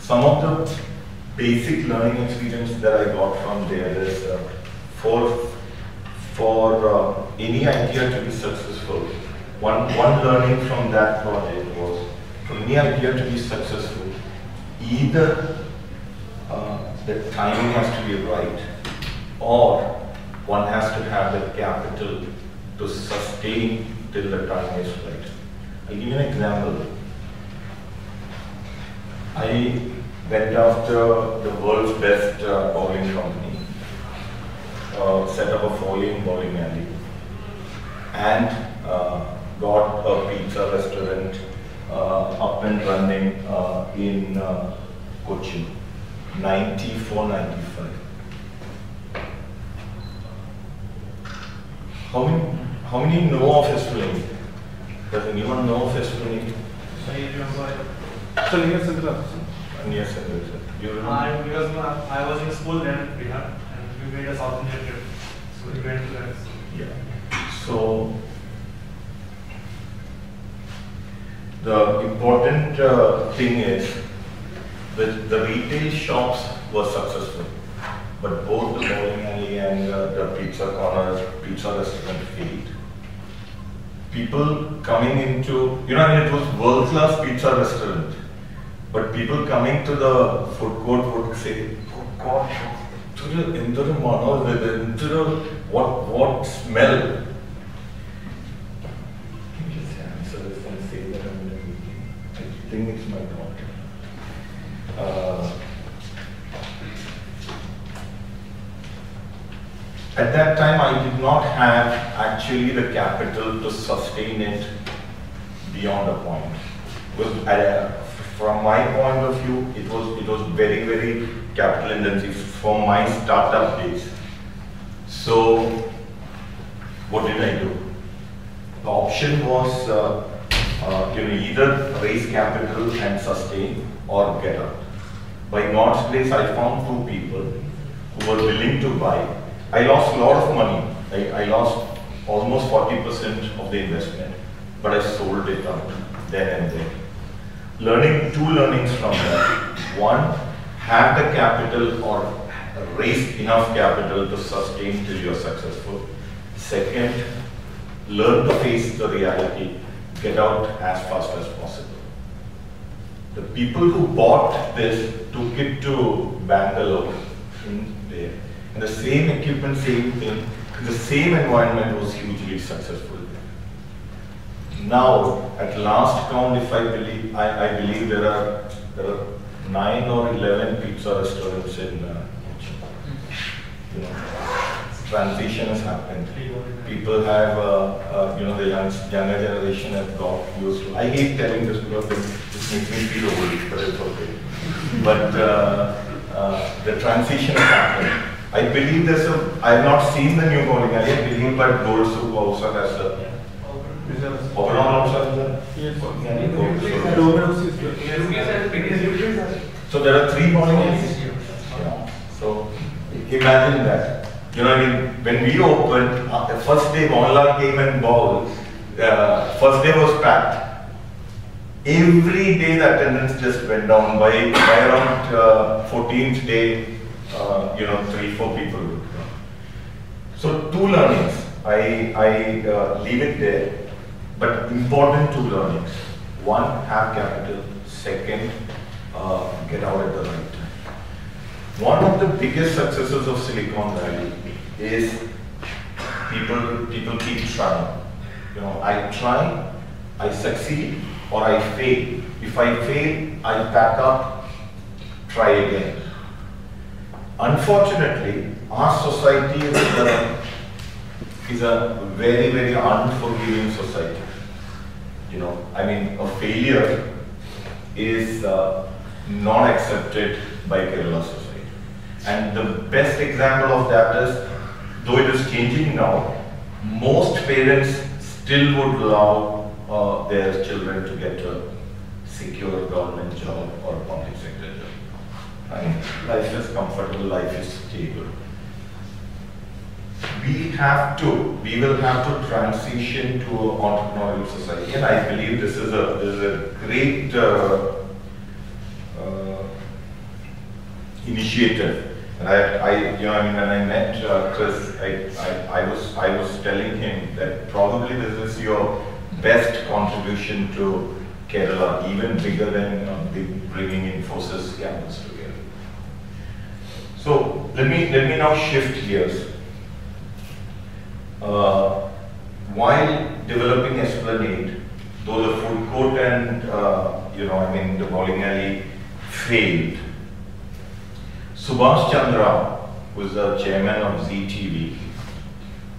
some of the basic learning experience that I got from there is for any idea to be successful, one learning from that project was, for any idea to be successful, either the timing has to be right, or one has to have the capital to sustain till the time is right. I'll give you an example. I went after the world's best bowling company, set up a 4-lane bowling alley, and got a pizza restaurant up and running in Cochin, 94, 95. How many know of Esplanade? Does anyone know of Esplanade? So near Central. Near Central. Do you remember? I was in school then, and we made a South Indian trip. So we went to that. Yeah. So the important thing is that the retail shops were successful, but both the bowling alley and the pizza corner, pizza restaurant failed. People coming into, it was world-class pizza restaurant, but people coming to the food court would say, oh God, what smell? Can you just answer this and say that I'm in a meeting? I think it's my daughter. At that time, I did not have actually the capital to sustain it beyond a point. Because from my point of view, it was very, very capital intensive from my startup days. So, what did I do? The option was either raise capital and sustain or get out. By God's grace, I found 2 people who were willing to buy. I lost a lot of money. I lost almost 40% of the investment, but I sold it out then and there. 2 learnings from that. One, have the capital or raise enough capital to sustain till you're successful. Second, learn to face the reality, get out as fast as possible. The people who bought this took it to Bangalore in there. And the same equipment, same thing, the same environment was hugely successful. Now, at last count, if I believe there are 9 or 11 pizza restaurants in transition has happened. People have, the younger generation have got used to. I hate telling this because it makes me feel old, but it's okay. But the transition has happened. I believe I have not seen the new bowling alley, I believe, but Gold Soup also has a. Oberon also has a. Yes. So there are 3 bowling alleys. Yeah. So imagine that. When we opened, the first day Mohanlal came and bowled, first day was packed. Every day the attendance just went down. By around 14th day, 3-4 people would come. So 2 learnings. I leave it there, but important 2 learnings. One, have capital. Second, get out at the right time. One of the biggest successes of Silicon Valley is people keep trying. I try, I succeed, or I fail. If I fail, I back up, try again. Unfortunately, our society is a very, very unforgiving society. A failure is not accepted by Kerala society. And the best example of that is, though it is changing now, most parents still would allow their children to get a secure government job or a public sector job. Life is comfortable, life is stable. We will have to transition to an entrepreneurial society, and I believe this is a great initiative. And you know, I mean, when I met Chris, I was telling him that probably this is your best contribution to Kerala, even bigger than bringing Infosys campus together. So let me now shift gears. While developing Esplanade, though the food court and you know, I mean, the bowling alley failed, Subhash Chandra, who is the chairman of ZTV,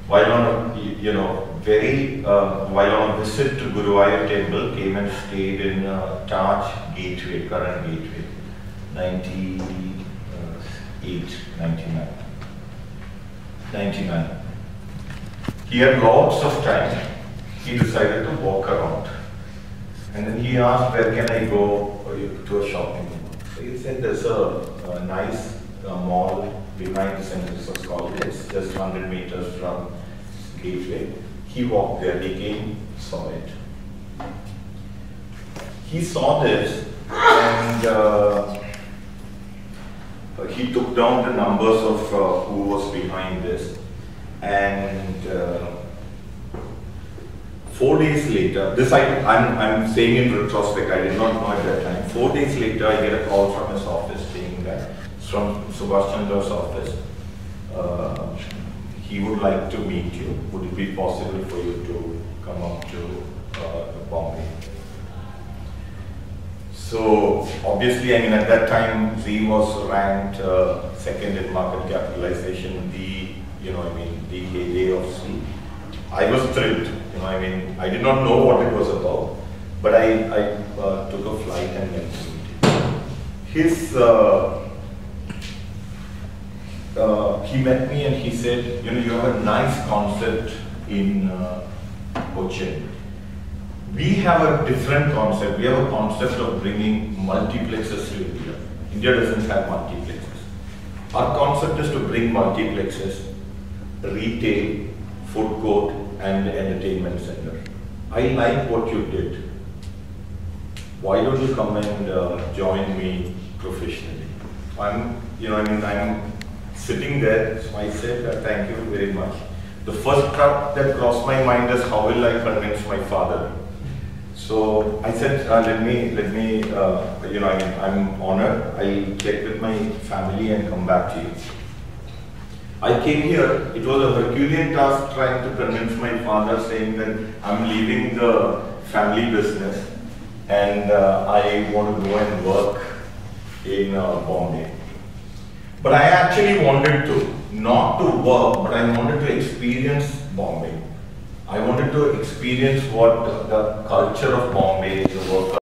while on a, you know, while on a visit to Guruvayur temple, came and stayed in Taj Gateway, current Gateway, 99. He had lots of time. He decided to walk around. And then he asked, where can I go to a shopping mall? So he said, there's a nice mall behind the St. Joseph's College. It's just 100 meters from Gateway. He walked there, he came, saw it. He saw this and he took down the numbers of who was behind this. And 4 days later, this I'm saying in retrospect, I did not know at that time. 4 days later, I get a call from his office saying that, it's from Subhash Chandra's office. He would like to meet you. Would it be possible for you to come up to Bombay? So obviously, I mean, at that time, Z was ranked second in market capitalization, you know, I mean, the heyday of Z. I was thrilled, you know, I mean, I did not know what it was about, but I took a flight and went to meet him. He met me and he said, you know, you have a nice concept in Cochin. We have a different concept. We have a concept of bringing multiplexes to India. India doesn't have multiplexes. Our concept is to bring multiplexes, retail, food court, and entertainment center. I like what you did. Why don't you come and join me professionally? You know, I mean, I'm sitting there, so I said, thank you very much. The first thought that crossed my mind is, how will I convince my father? So I said, let me, you know, I mean, I'm honored. I'll check with my family and come back to you. I came here, it was a Herculean task trying to convince my father, saying that I'm leaving the family business and I want to go and work in Bombay. But I actually wanted to, not to work, but I wanted to experience Bombay. I wanted to experience what the culture of Bombay, the work